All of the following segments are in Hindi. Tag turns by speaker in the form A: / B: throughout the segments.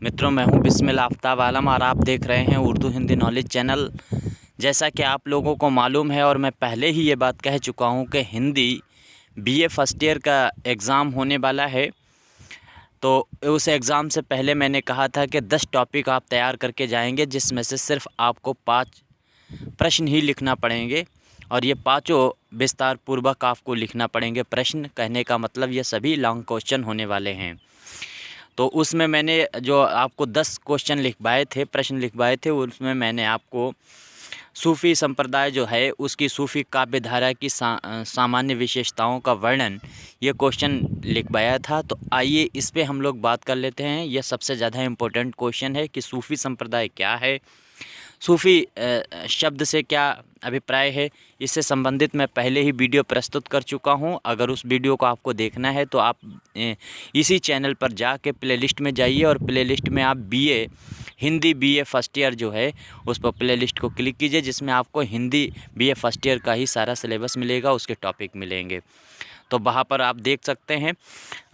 A: मित्रों, मैं हूं बिस्मिल आफ्ताब आलम और आप देख रहे हैं उर्दू हिंदी नॉलेज चैनल। जैसा कि आप लोगों को मालूम है और मैं पहले ही ये बात कह चुका हूं कि हिंदी बीए फर्स्ट ईयर का एग्ज़ाम होने वाला है। तो उस एग्ज़ाम से पहले मैंने कहा था कि 10 टॉपिक आप तैयार करके जाएंगे, जिसमें से सिर्फ आपको 5 प्रश्न ही लिखना पड़ेंगे और ये पाँचों विस्तार पूर्वक आपको लिखना पड़ेंगे। प्रश्न कहने का मतलब ये सभी लॉन्ग क्वेश्चन होने वाले हैं। तो उसमें मैंने जो आपको 10 क्वेश्चन लिखवाए थे, प्रश्न लिखवाए थे, उसमें मैंने आपको सूफ़ी संप्रदाय जो है उसकी सूफ़ी काव्य धारा की सामान्य विशेषताओं का वर्णन ये क्वेश्चन लिखवाया था। तो आइए इस पे हम लोग बात कर लेते हैं। यह सबसे ज़्यादा इम्पोर्टेंट क्वेश्चन है कि सूफ़ी संप्रदाय क्या है, सूफ़ी शब्द से क्या अभिप्राय है। इससे संबंधित मैं पहले ही वीडियो प्रस्तुत कर चुका हूं। अगर उस वीडियो को आपको देखना है तो आप इसी चैनल पर जाके प्लेलिस्ट में जाइए और प्लेलिस्ट में आप BA Hindi BA first year जो है उस पर प्लेलिस्ट को क्लिक कीजिए, जिसमें आपको हिंदी बीए फर्स्ट ईयर का ही सारा सिलेबस मिलेगा, उसके टॉपिक मिलेंगे। तो वहाँ पर आप देख सकते हैं।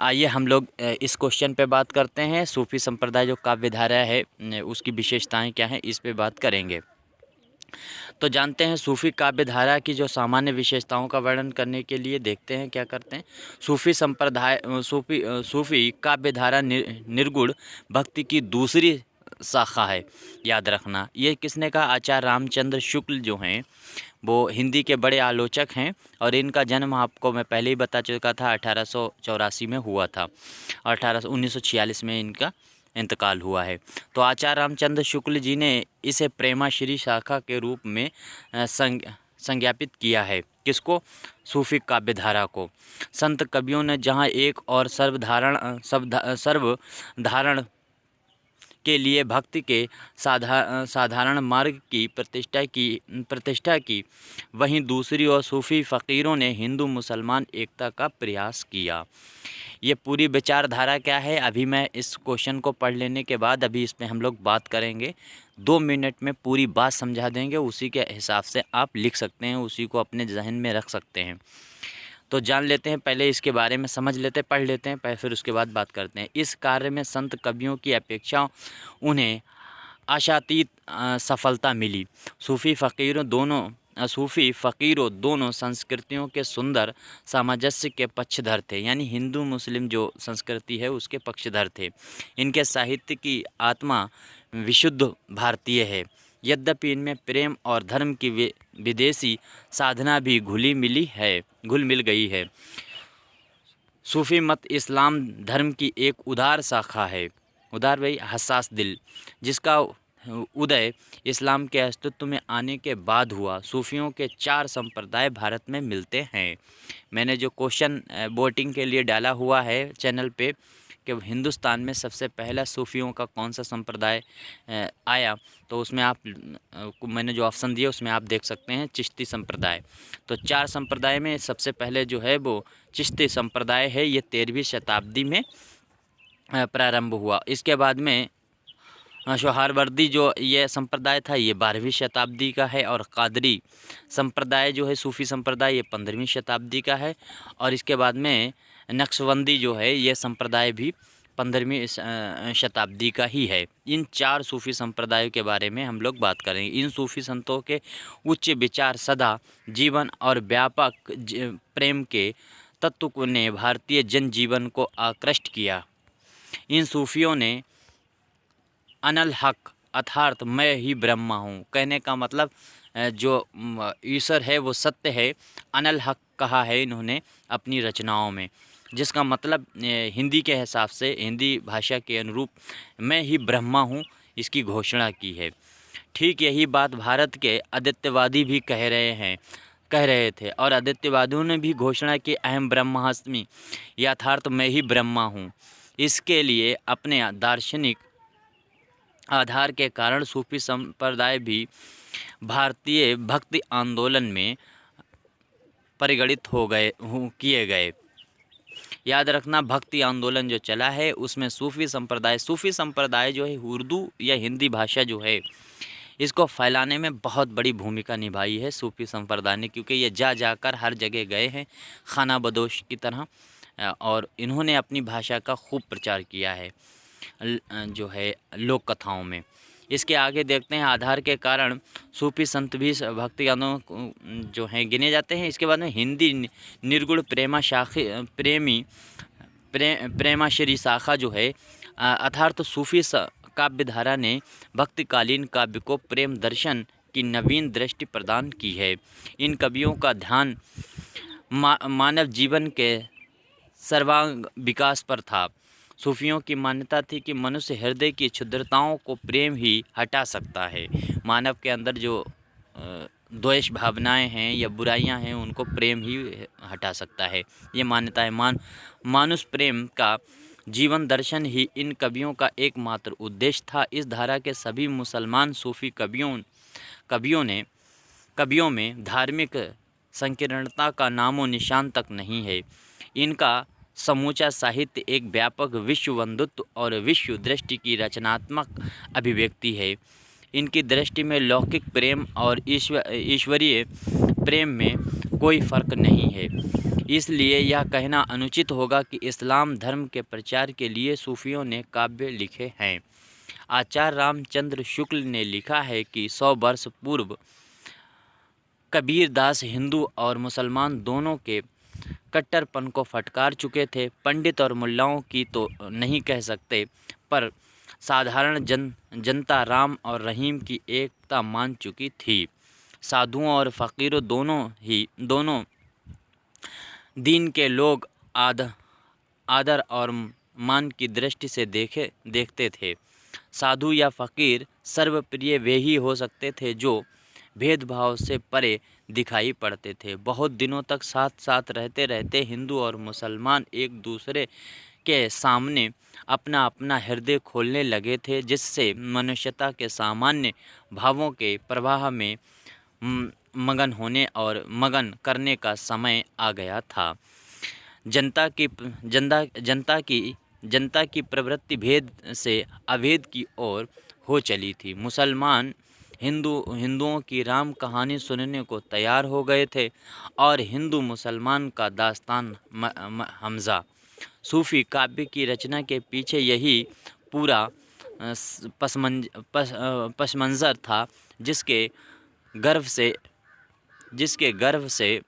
A: आइए हम लोग इस क्वेश्चन पे बात करते हैं। सूफ़ी संप्रदाय जो काव्य धारा है उसकी विशेषताएं क्या हैं, इस पे बात करेंगे। तो जानते हैं सूफ़ी काव्य धारा की जो सामान्य विशेषताओं का वर्णन करने के लिए देखते हैं क्या करते हैं। सूफ़ी संप्रदाय सूफ़ी काव्य धारा निर्गुण भक्ति की दूसरी शाखा है। याद रखना, ये किसने कहा? आचार्य रामचंद्र शुक्ल जो हैं वो हिंदी के बड़े आलोचक हैं और इनका जन्म आपको मैं पहले ही बता चुका था 1884 में हुआ था और 1946 में इनका इंतकाल हुआ है। तो आचार्य रामचंद्र शुक्ल जी ने इसे प्रेमाश्री शाखा के रूप में संज्ञापित किया है। किसको? सूफ़ी काव्य धारा को। संत कवियों ने जहाँ एक और सर्वधारण के लिए भक्ति के साधारण मार्ग की प्रतिष्ठा की, वहीं दूसरी ओर सूफ़ी फ़कीरों ने हिंदू मुसलमान एकता का प्रयास किया। ये पूरी विचारधारा क्या है, अभी मैं इस क्वेश्चन को पढ़ लेने के बाद अभी इस पर हम लोग बात करेंगे। 2 मिनट में पूरी बात समझा देंगे, उसी के हिसाब से आप लिख सकते हैं, उसी को अपने जहन में रख सकते हैं। तो जान लेते हैं, पहले इसके बारे में समझ लेते हैं, पढ़ लेते हैं, फिर उसके बाद बात करते हैं। इस कार्य में संत कवियों की अपेक्षा उन्हें आशातीत सफलता मिली। सूफ़ी फ़कीरों दोनों संस्कृतियों के सुंदर सामंजस्य के पक्षधर थे, यानी हिंदू मुस्लिम जो संस्कृति है उसके पक्षधर थे। इनके साहित्य की आत्मा विशुद्ध भारतीय है, यद्यपि इनमें प्रेम और धर्म की विदेशी साधना भी घुल मिल गई है। सूफ़ी मत इस्लाम धर्म की एक उदार शाखा है, उदार भाई हसास दिल, जिसका उदय इस्लाम के अस्तित्व में आने के बाद हुआ। सूफ़ियों के 4 संप्रदाय भारत में मिलते हैं। मैंने जो क्वेश्चन वोटिंग के लिए डाला हुआ है चैनल पे कि हिंदुस्तान में सबसे पहला सूफ़ियों का कौन सा संप्रदाय आया, तो उसमें आप मैंने जो ऑप्शन दिया उसमें आप देख सकते हैं चिश्ती संप्रदाय। तो 4 संप्रदाय में सबसे पहले जो है वो चिश्ती संप्रदाय है। ये 13वीं शताब्दी में प्रारंभ हुआ। इसके बाद में सोहरावर्दी जो ये संप्रदाय था ये 12वीं शताब्दी का है और कादरी संप्रदाय जो है सूफ़ी संप्रदाय ये 15वीं शताब्दी का है। और इसके बाद में नक्शबंदी जो है ये संप्रदाय भी 15वीं शताब्दी का ही है। इन 4 सूफ़ी संप्रदायों के बारे में हम लोग बात करेंगे। इन सूफ़ी संतों के उच्च विचार, सदा जीवन और व्यापक प्रेम के तत्व ने भारतीय जनजीवन को आकृष्ट किया। इन सूफ़ियों ने अनल हक अर्थात मैं ही ब्रह्मा हूँ कहने का मतलब जो ईश्वर है वो सत्य है, अनल हक कहा है इन्होंने अपनी रचनाओं में, जिसका मतलब हिंदी के हिसाब से, हिंदी भाषा के अनुरूप मैं ही ब्रह्मा हूँ, इसकी घोषणा की है। ठीक यही बात भारत के आदित्यवादी भी कह रहे थे और आदित्यवादियों ने भी घोषणा की अहम ब्रह्मास्मि यथार्थ मैं ही ब्रह्मा हूँ। इसके लिए अपने दार्शनिक आधार के कारण सूफ़ी संप्रदाय भी भारतीय भक्ति आंदोलन में परिगणित किए गए। याद रखना, भक्ति आंदोलन जो चला है उसमें सूफ़ी संप्रदाय जो है उर्दू या हिंदी भाषा जो है इसको फैलाने में बहुत बड़ी भूमिका निभाई है सूफ़ी संप्रदाय ने, क्योंकि ये जाकर हर जगह गए हैं खाना बदोश की तरह और इन्होंने अपनी भाषा का खूब प्रचार किया है। जो है लोक कथाओं में। इसके आगे देखते हैं, आधार के कारण सूफी संत भी भक्ति गानों जो हैं गिने जाते हैं। इसके बाद में हिंदी निर्गुण प्रेमाश्री शाखा जो है अर्थात सूफी काव्य धारा ने भक्तिकालीन काव्य को प्रेम दर्शन की नवीन दृष्टि प्रदान की है। इन कवियों का ध्यान मानव जीवन के सर्वांग विकास पर था। सूफियों की मान्यता थी कि मनुष्य हृदय की क्षुद्रताओं को प्रेम ही हटा सकता है। मानव के अंदर जो द्वेष भावनाएं हैं या बुराइयां हैं उनको प्रेम ही हटा सकता है, ये मान्यता है। मानुष प्रेम का जीवन दर्शन ही इन कवियों का एकमात्र उद्देश्य था। इस धारा के सभी मुसलमान सूफी कवियों में धार्मिक संकीर्णता का नामो निशान तक नहीं है। इनका समूचा साहित्य एक व्यापक विश्व बंधुत्व और विश्व दृष्टि की रचनात्मक अभिव्यक्ति है। इनकी दृष्टि में लौकिक प्रेम और ईश्वरीय प्रेम में कोई फर्क नहीं है। इसलिए यह कहना अनुचित होगा कि इस्लाम धर्म के प्रचार के लिए सूफियों ने काव्य लिखे हैं। आचार्य रामचंद्र शुक्ल ने लिखा है कि 100 वर्ष पूर्व कबीर दास हिंदू और मुसलमान दोनों के कट्टरपन को फटकार चुके थे। पंडित और मुल्लाओं की तो नहीं कह सकते, पर साधारण जनता राम और रहीम की एकता मान चुकी थी। साधुओं और फ़कीरों दोनों दीन के लोग आदर और मान की दृष्टि से देखते थे। साधु या फ़कीर सर्वप्रिय वे ही हो सकते थे जो भेदभाव से परे दिखाई पड़ते थे। बहुत दिनों तक साथ साथ रहते हिंदू और मुसलमान एक दूसरे के सामने अपना अपना हृदय खोलने लगे थे, जिससे मनुष्यता के सामान्य भावों के प्रवाह में मगन होने और मगन करने का समय आ गया था। जनता की प्रवृत्ति भेद से अभेद की ओर हो चली थी। मुसलमान हिंदुओं की राम कहानी सुनने को तैयार हो गए थे और हिंदू मुसलमान का दास्तान हमजा। सूफी काव्य की रचना के पीछे यही पूरा पस मंज़र था, जिसके गर्भ से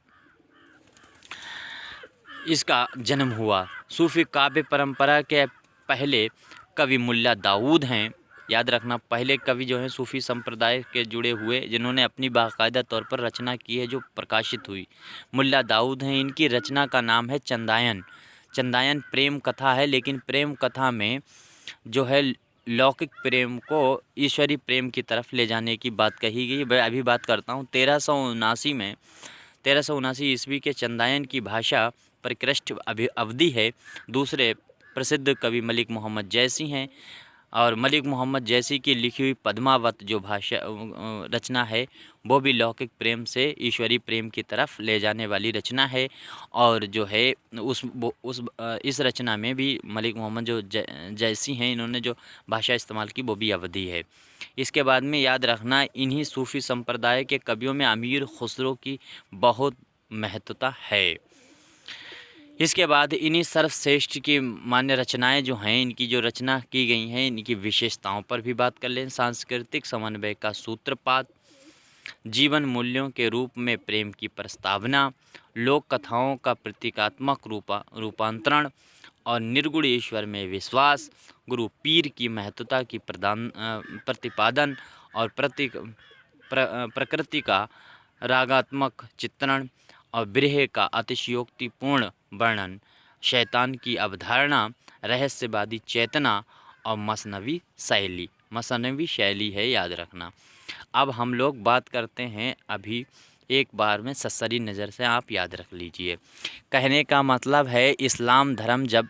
A: इसका जन्म हुआ। सूफी काव्य परंपरा के पहले कवि मुल्ला दाऊद हैं। याद रखना, पहले कवि जो हैं सूफी संप्रदाय के जुड़े हुए, जिन्होंने अपनी बाकायदा तौर पर रचना की है जो प्रकाशित हुई, मुल्ला दाऊद हैं। इनकी रचना का नाम है चंदायन प्रेम कथा है, लेकिन प्रेम कथा में जो है लौकिक प्रेम को ईश्वरी प्रेम की तरफ ले जाने की बात कही गई। मैं अभी बात करता हूँ 1379 ईस्वी के चंदायन की भाषा परिकृष्ट अवधि है। दूसरे प्रसिद्ध कवि मलिक मोहम्मद जैसी हैं, और मलिक मोहम्मद जैसी की लिखी हुई पद्मावत जो भाषा रचना है वो भी लौकिक प्रेम से ईश्वरी प्रेम की तरफ ले जाने वाली रचना है। और जो है इस रचना में भी मलिक मोहम्मद जो जैसी हैं, इन्होंने जो भाषा इस्तेमाल की वो भी अवधी है। इसके बाद में याद रखना, इन्हीं सूफी संप्रदाय के कवियों में अमीर खुसरो की बहुत महत्वता है। इसके बाद इन्हीं सर्वश्रेष्ठ की मान्य रचनाएं जो हैं, इनकी जो रचना की गई हैं, इनकी विशेषताओं पर भी बात कर लें। सांस्कृतिक समन्वय का सूत्रपात, जीवन मूल्यों के रूप में प्रेम की प्रस्तावना, लोक कथाओं का प्रतीकात्मक रूपांतरण और निर्गुण ईश्वर में विश्वास, गुरु पीर की महत्वता की प्रतिपादन और प्रकृति का रागात्मक चित्रण और विरह का अतिशयोक्तिपूर्ण वर्णन, शैतान की अवधारणा, रहस्यवादी चेतना और मसनवी शैली है, याद रखना। अब हम लोग बात करते हैं, अभी एक बार में ससरी नज़र से आप याद रख लीजिए। कहने का मतलब है, इस्लाम धर्म जब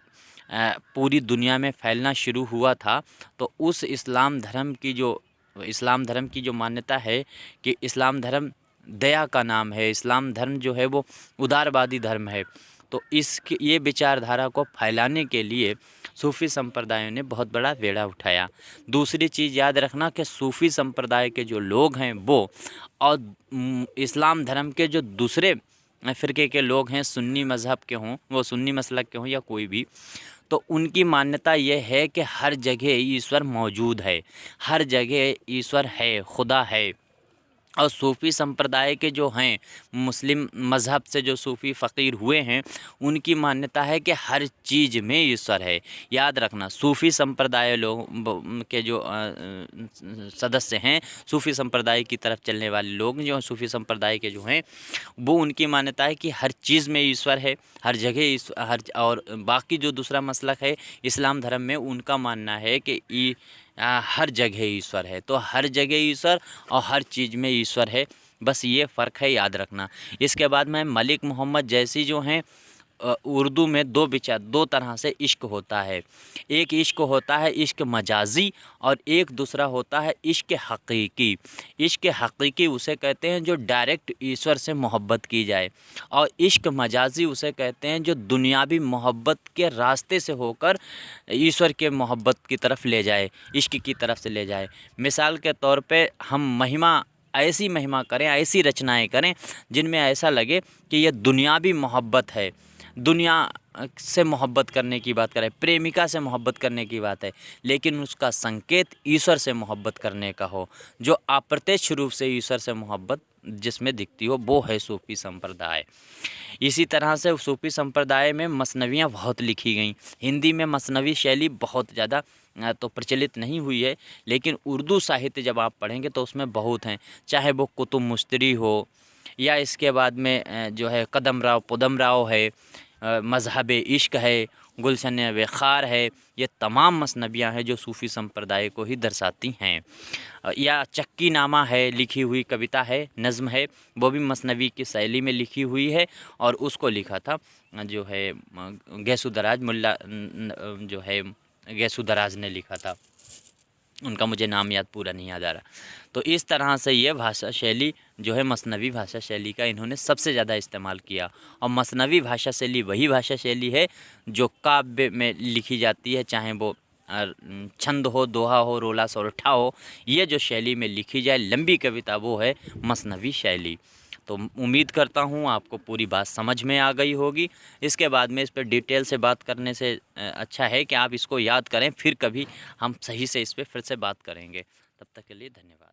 A: पूरी दुनिया में फैलना शुरू हुआ था, तो उस इस्लाम धर्म की जो मान्यता है कि इस्लाम धर्म दया का नाम है, इस्लाम धर्म जो है वो उदारवादी धर्म है, तो ये विचारधारा को फैलाने के लिए सूफ़ी संप्रदायों ने बहुत बड़ा बेड़ा उठाया। दूसरी चीज़ याद रखना कि सूफ़ी संप्रदाय के जो लोग हैं वो, और इस्लाम धर्म के जो दूसरे फ़िरके के लोग हैं, सुन्नी मज़हब के हों, वो सुन्नी मसलक के हों या कोई भी, तो उनकी मान्यता ये है कि हर जगह ईश्वर मौजूद है, हर जगह ईश्वर है, खुदा है। और सूफ़ी संप्रदाय के जो हैं, मुस्लिम मज़हब से जो सूफ़ी फ़कीर हुए हैं, उनकी मान्यता है कि हर चीज़ में ईश्वर है। याद रखना, सूफ़ी संप्रदाय के जो सदस्य हैं, सूफ़ी संप्रदाय की तरफ चलने वाले लोग जो सूफ़ी संप्रदाय के जो हैं, वो उनकी मान्यता है कि हर चीज़ में ईश्वर है, हर जगह हर। और बाकी जो दूसरा मसलक है इस्लाम धर्म में, उनका मानना है कि हर जगह ईश्वर है। तो हर जगह ईश्वर और हर चीज़ में ईश्वर है, बस ये फ़र्क है, याद रखना। इसके बाद में मलिक मोहम्मद जैसी जो हैं, उर्दू में दो तरह से इश्क होता है। एक इश्क होता है इश्क मजाजी, और एक दूसरा होता है इश्क हकीकी। इश्क हकीकी उसे कहते हैं जो डायरेक्ट ईश्वर से मोहब्बत की जाए, और इश्क मजाजी उसे कहते हैं जो दुनियावी मोहब्बत के रास्ते से होकर ईश्वर के मोहब्बत की तरफ ले जाए, इश्क की तरफ से ले जाए। मिसाल के तौर पे हम ऐसी महिमा करें, ऐसी रचनाएं करें जिनमें ऐसा लगे कि यह दुनियावी मोहब्बत है, दुनिया से मोहब्बत करने की बात करें, प्रेमिका से मोहब्बत करने की बात है, लेकिन उसका संकेत ईश्वर से मोहब्बत करने का हो, जो अप्रत्यक्ष रूप से ईश्वर से मोहब्बत जिसमें दिखती हो, वो है सूफ़ी संप्रदाय। इसी तरह से सूफ़ी संप्रदाय में मसनवियाँ बहुत लिखी गईं। हिंदी में मसनवी शैली बहुत ज़्यादा तो प्रचलित नहीं हुई है, लेकिन उर्दू साहित्य जब आप पढ़ेंगे तो उसमें बहुत हैं, चाहे वो कुतुब मुस्तरी हो, या इसके बाद में जो है कदम राव पुदम राव है, मज़हब इश्क है, गुलशन वक़ार है, ये तमाम मसनवियाँ हैं जो सूफ़ी संप्रदाय को ही दर्शाती हैं। या चक्की नामा है, लिखी हुई कविता है, नज़्म है, वो भी मसनवी की शैली में लिखी हुई है, और उसको लिखा था जो है गैसु दराज मुल्ला जो है गैसु दराज ने लिखा था, उनका मुझे नाम पूरा नहीं याद आ रहा। तो इस तरह से ये भाषा शैली जो है मसनवी भाषा शैली का इन्होंने सबसे ज़्यादा इस्तेमाल किया। और मसनवी भाषा शैली वही भाषा शैली है जो काव्य में लिखी जाती है, चाहे वो छंद हो, दोहा हो, रोला सोरठा हो, ये जो शैली में लिखी जाए लंबी कविता, वो है मसनवी शैली। तो उम्मीद करता हूँ आपको पूरी बात समझ में आ गई होगी। इसके बाद में इस पर डिटेल से बात करने से अच्छा है कि आप इसको याद करें, फिर कभी हम सही से इस पर फिर से बात करेंगे। तब तक के लिए धन्यवाद।